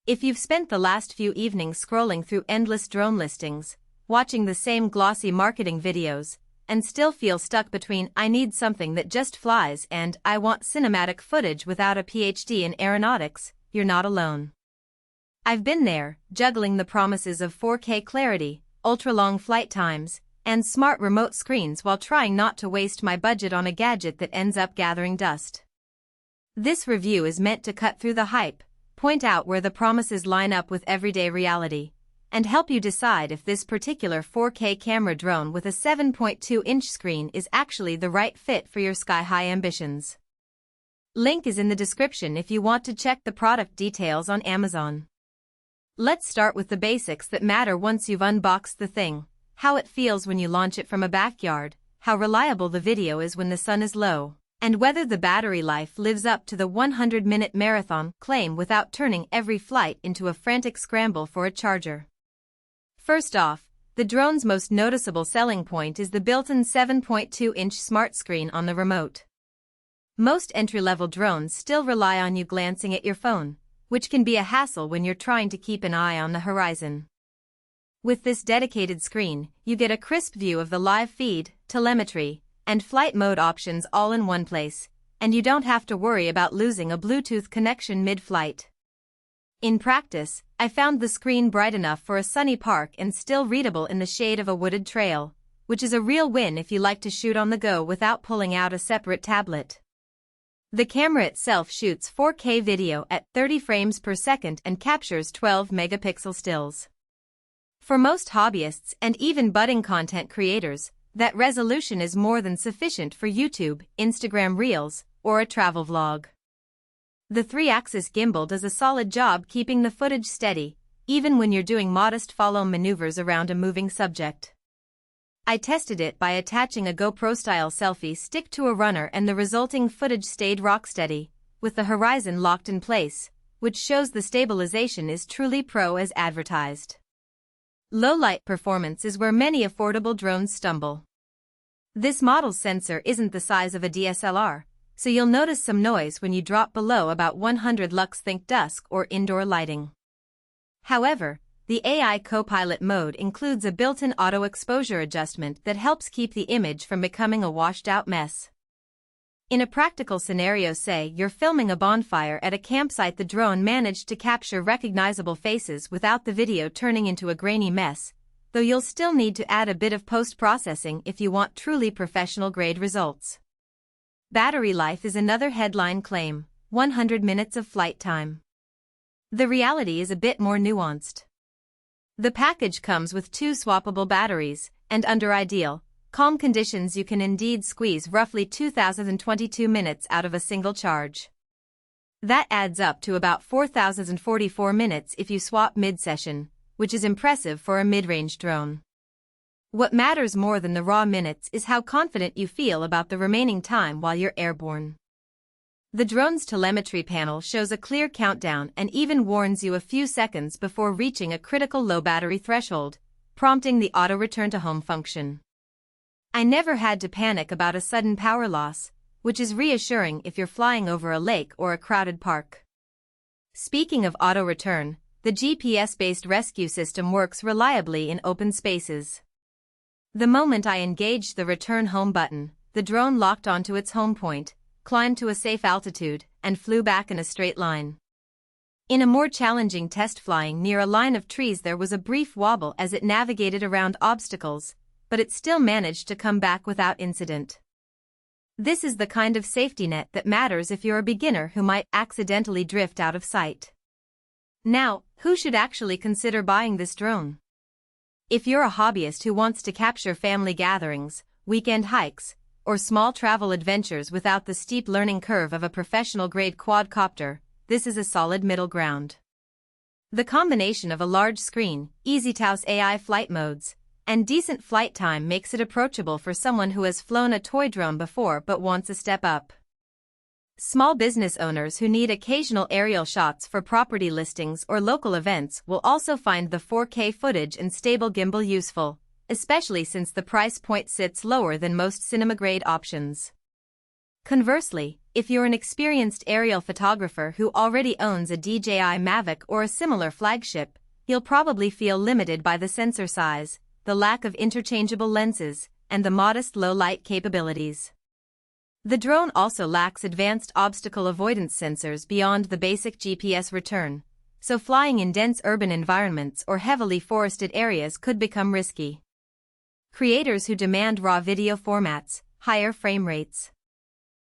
If you've spent the last few evenings scrolling through endless drone listings, watching the same glossy marketing videos, and still feel stuck between "I need something that just flies" and "I want cinematic footage without a PhD in aeronautics," you're not alone. I've been there, juggling the promises of 4K clarity, ultra-long flight times, and smart remote screens while trying not to waste my budget on a gadget that ends up gathering dust. This review is meant to cut through the hype, point out where the promises line up with everyday reality, and help you decide if this particular 4K camera drone with a 7.2-inch screen is actually the right fit for your sky-high ambitions. Link is in the description if you want to check the product details on Amazon. Let's start with the basics that matter once you've unboxed the thing: how it feels when you launch it from a backyard, how reliable the video is when the sun is low, and whether the battery life lives up to the 100-minute marathon claim without turning every flight into a frantic scramble for a charger. First off, the drone's most noticeable selling point is the built-in 7.2-inch smart screen on the remote. Most entry-level drones still rely on you glancing at your phone, which can be a hassle when you're trying to keep an eye on the horizon. With this dedicated screen, you get a crisp view of the live feed, telemetry, and flight mode options all in one place, and you don't have to worry about losing a Bluetooth connection mid-flight. In practice, I found the screen bright enough for a sunny park and still readable in the shade of a wooded trail, which is a real win if you like to shoot on the go without pulling out a separate tablet. The camera itself shoots 4K video at 30 frames per second and captures 12-megapixel stills. For most hobbyists and even budding content creators, that resolution is more than sufficient for YouTube, Instagram Reels, or a travel vlog. The 3-axis gimbal does a solid job keeping the footage steady, even when you're doing modest follow maneuvers around a moving subject. I tested it by attaching a GoPro-style selfie stick to a runner, and the resulting footage stayed rocksteady, with the horizon locked in place, which shows the stabilization is truly pro as advertised. Low-light performance is where many affordable drones stumble. This model's sensor isn't the size of a DSLR, so you'll notice some noise when you drop below about 100 lux. Think dusk or indoor lighting. However, the AI co-pilot mode includes a built-in auto-exposure adjustment that helps keep the image from becoming a washed-out mess. In a practical scenario, say you're filming a bonfire at a campsite, the drone managed to capture recognizable faces without the video turning into a grainy mess, though you'll still need to add a bit of post-processing if you want truly professional-grade results. Battery life is another headline claim: 100 minutes of flight time. The reality is a bit more nuanced. The package comes with 2 swappable batteries, and under ideal, calm conditions you can indeed squeeze roughly 2,022 minutes out of a single charge. That adds up to about 4,044 minutes if you swap mid-session, which is impressive for a mid-range drone. What matters more than the raw minutes is how confident you feel about the remaining time while you're airborne. The drone's telemetry panel shows a clear countdown and even warns you a few seconds before reaching a critical low battery threshold, prompting the auto return to home function. I never had to panic about a sudden power loss, which is reassuring if you're flying over a lake or a crowded park. Speaking of auto return, the GPS-based rescue system works reliably in open spaces. The moment I engaged the return home button, the drone locked onto its home point, climbed to a safe altitude, and flew back in a straight line. In a more challenging test flying near a line of trees, there was a brief wobble as it navigated around obstacles, but it still managed to come back without incident. This is the kind of safety net that matters if you're a beginner who might accidentally drift out of sight. Now, who should actually consider buying this drone? If you're a hobbyist who wants to capture family gatherings, weekend hikes, or small travel adventures without the steep learning curve of a professional-grade quadcopter, this is a solid middle ground. The combination of a large screen, easy-to-use AI flight modes, and decent flight time makes it approachable for someone who has flown a toy drone before but wants a step up. Small business owners who need occasional aerial shots for property listings or local events will also find the 4K footage and stable gimbal useful, especially since the price point sits lower than most cinema-grade options. Conversely, If you're an experienced aerial photographer who already owns a DJI Mavic or a similar flagship, you'll probably feel limited by the sensor size, the lack of interchangeable lenses, and the modest low-light capabilities. The drone also lacks advanced obstacle avoidance sensors beyond the basic GPS return, so flying in dense urban environments or heavily forested areas could become risky. Creators who demand raw video formats, higher frame rates,